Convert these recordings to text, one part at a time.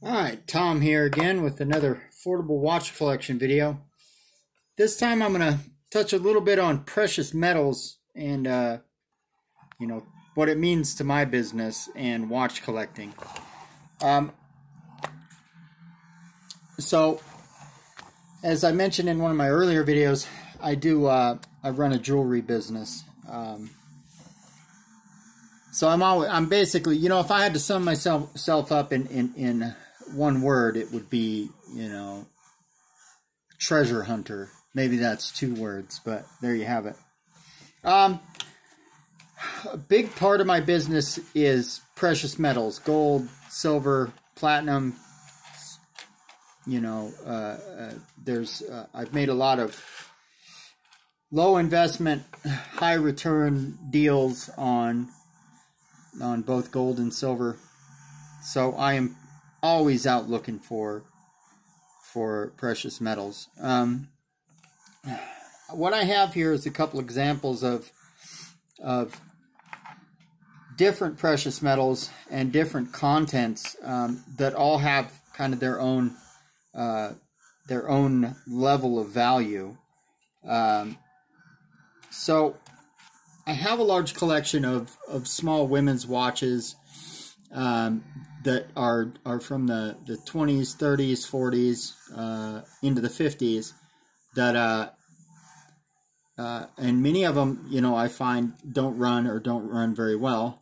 Alright, Tom here again with another affordable watch collection video. This time I'm going to touch a little bit on precious metals and, what it means to my business and watch collecting. So, as I mentioned in one of my earlier videos, I run a jewelry business. So I'm basically, if I had to sum myself up in one word, it would be, treasure hunter. Maybe that's two words, but there you have it. A big part of my business is precious metals, gold, silver, platinum. I've made a lot of low investment, high return deals on both gold and silver. So I am always out looking for precious metals. What I have here is a couple examples of different precious metals and different contents that all have kind of their own level of value. So I have a large collection of small women's watches that are from the 20s, 30s, 40s, into the 50s, that and many of them, I find don't run very well,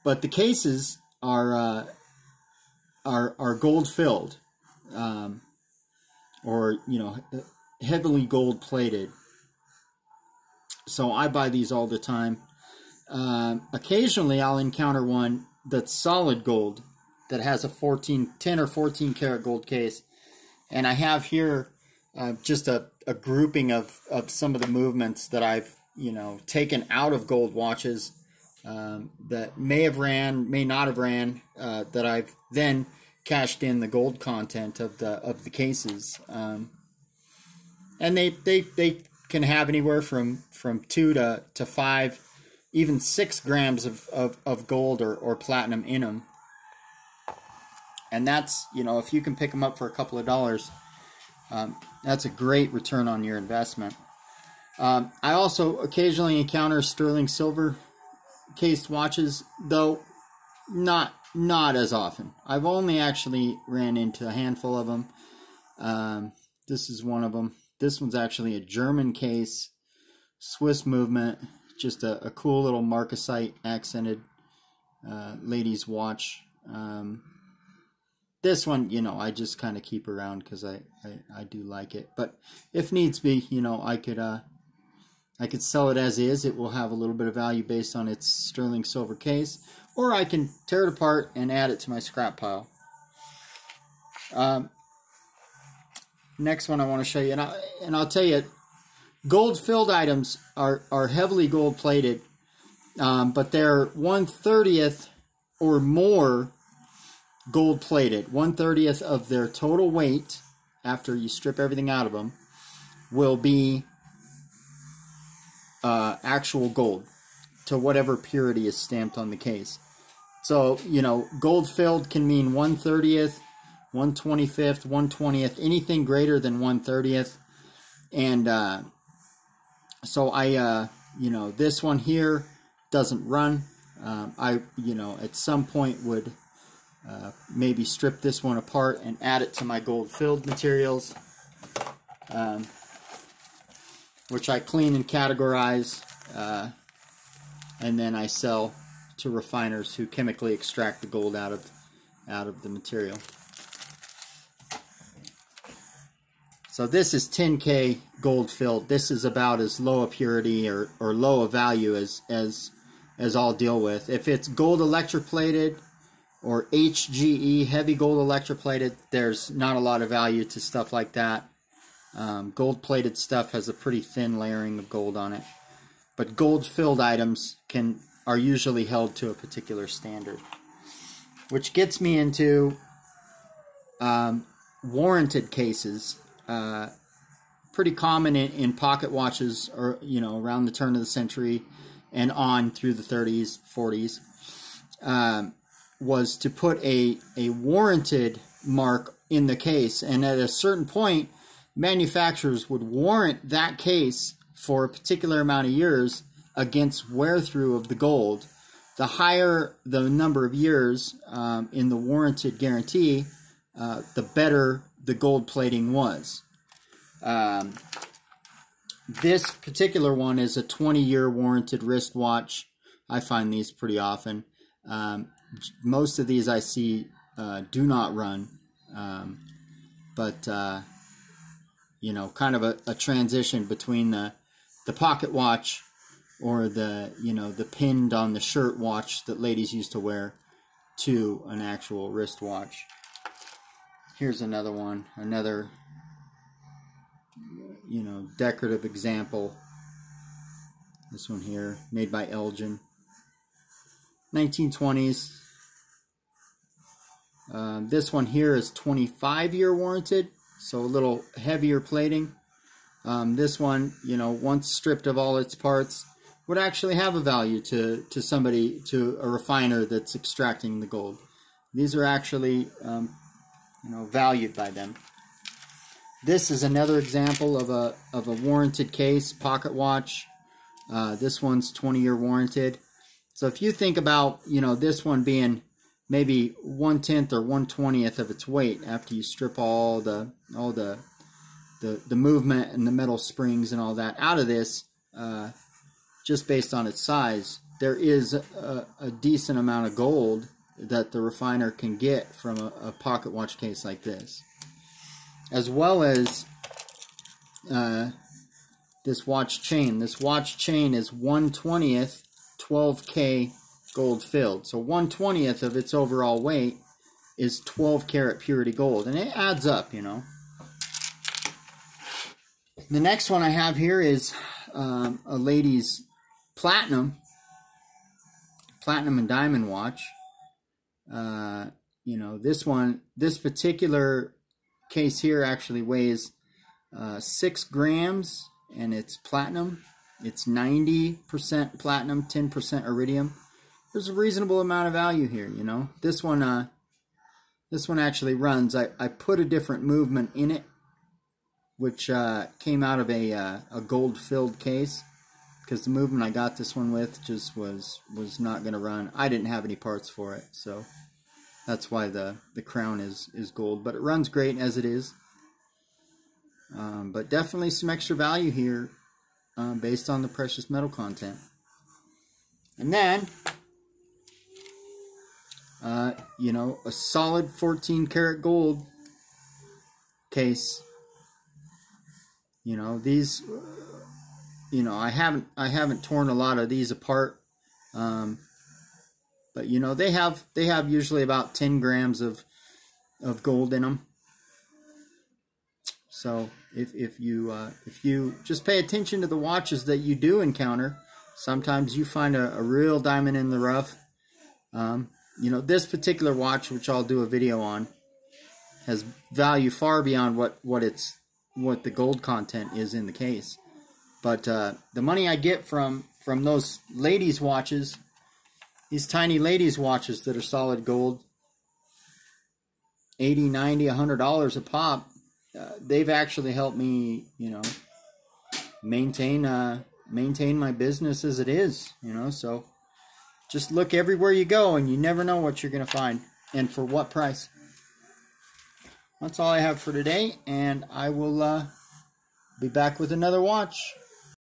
but the cases are gold filled, or heavily gold plated. So I buy these all the time. Occasionally I'll encounter one that's solid gold, that has a 10 or 14 karat gold case. And I have here just a grouping of some of the movements that I've taken out of gold watches that may have ran, may not have ran, that I've then cashed in the gold content of the cases. And they can have anywhere from 2 to 5, even 6 grams of gold or platinum in them. And that's, if you can pick them up for a couple of dollars, that's a great return on your investment. I also occasionally encounter sterling silver cased watches, though not as often. I've only actually ran into a handful of them. This is one of them. This one's actually a German case, Swiss movement, just a cool little marcasite accented ladies watch. This one, I just kind of keep around because I do like it. But if needs be, I could sell it as is. It will have a little bit of value based on its sterling silver case, or I can tear it apart and add it to my scrap pile. Next one I want to show you, and I'll tell you, gold filled items are heavily gold plated, but they're 1/30th or more gold plated. 1/30th of their total weight, after you strip everything out of them, will be actual gold to whatever purity is stamped on the case. So gold filled can mean 1/30th, 1/25th, 1/20th, anything greater than 1/30th. And so I this one here doesn't run. I at some point would maybe strip this one apart and add it to my gold filled materials, which I clean and categorize, and then I sell to refiners who chemically extract the gold out of the material. So this is 10K gold filled. This is about as low a purity or low a value as I'll deal with. If it's gold electroplated or HGE, heavy gold electroplated, there's not a lot of value to stuff like that. Gold plated stuff has a pretty thin layering of gold on it. But gold filled items are usually held to a particular standard. Which gets me into warranted cases. Pretty common in pocket watches, or around the turn of the century and on through the 30s, 40s. was to put a warranted mark in the case, and at a certain point, manufacturers would warrant that case for a particular amount of years against wear through of the gold. The higher the number of years in the warranted guarantee, the better the gold plating was. This particular one is a 20-year warranted wristwatch. I find these pretty often. Most of these I see do not run, but you know, kind of a transition between the pocket watch or the, you know, the pinned on the shirt watch that ladies used to wear to an actual wristwatch. Here's another one, another, you know, decorative example. This one here, made by Elgin, 1920s. This one here is 25-year warranted, so a little heavier plating. This one, you know, once stripped of all its parts, would actually have a value to somebody, to a refiner that's extracting the gold. These are actually, you know, valued by them. This is another example of a warranted case, pocket watch. This one's 20-year warranted. So if you think about, you know, this one being maybe 1/10 or 1/20th of its weight after you strip all the movement and the metal springs and all that out of this, just based on its size, there is a decent amount of gold that the refiner can get from a pocket watch case like this. As well as this watch chain. This watch chain is 1/20th 12K gold filled. So 1/20th of its overall weight is 12 karat purity gold. And it adds up, you know. The next one I have here is a lady's platinum and diamond watch. You know, this particular case here actually weighs 6 grams, and it's platinum. It's 90% platinum, 10% iridium. There's a reasonable amount of value here, you know. This one actually runs. I put a different movement in it, which came out of a gold-filled case, because the movement I got this one with just was not going to run. I didn't have any parts for it, so that's why the crown is gold. But it runs great as it is. But definitely some extra value here based on the precious metal content. And then, you know, a solid 14 karat gold case. You know, these, you know, I haven't torn a lot of these apart, but you know, they have usually about 10 grams of gold in them. So if you just pay attention to the watches that you do encounter, sometimes you find a real diamond in the rough. You know, this particular watch, which I'll do a video on, has value far beyond what the gold content is in the case. But the money I get from those ladies' watches, these tiny ladies' watches that are solid gold, $80, $90, $100 a pop, they've actually helped me, you know, maintain my business as it is, you know. So just look everywhere you go, and you never know what you're going to find and for what price. That's all I have for today, and I will be back with another watch.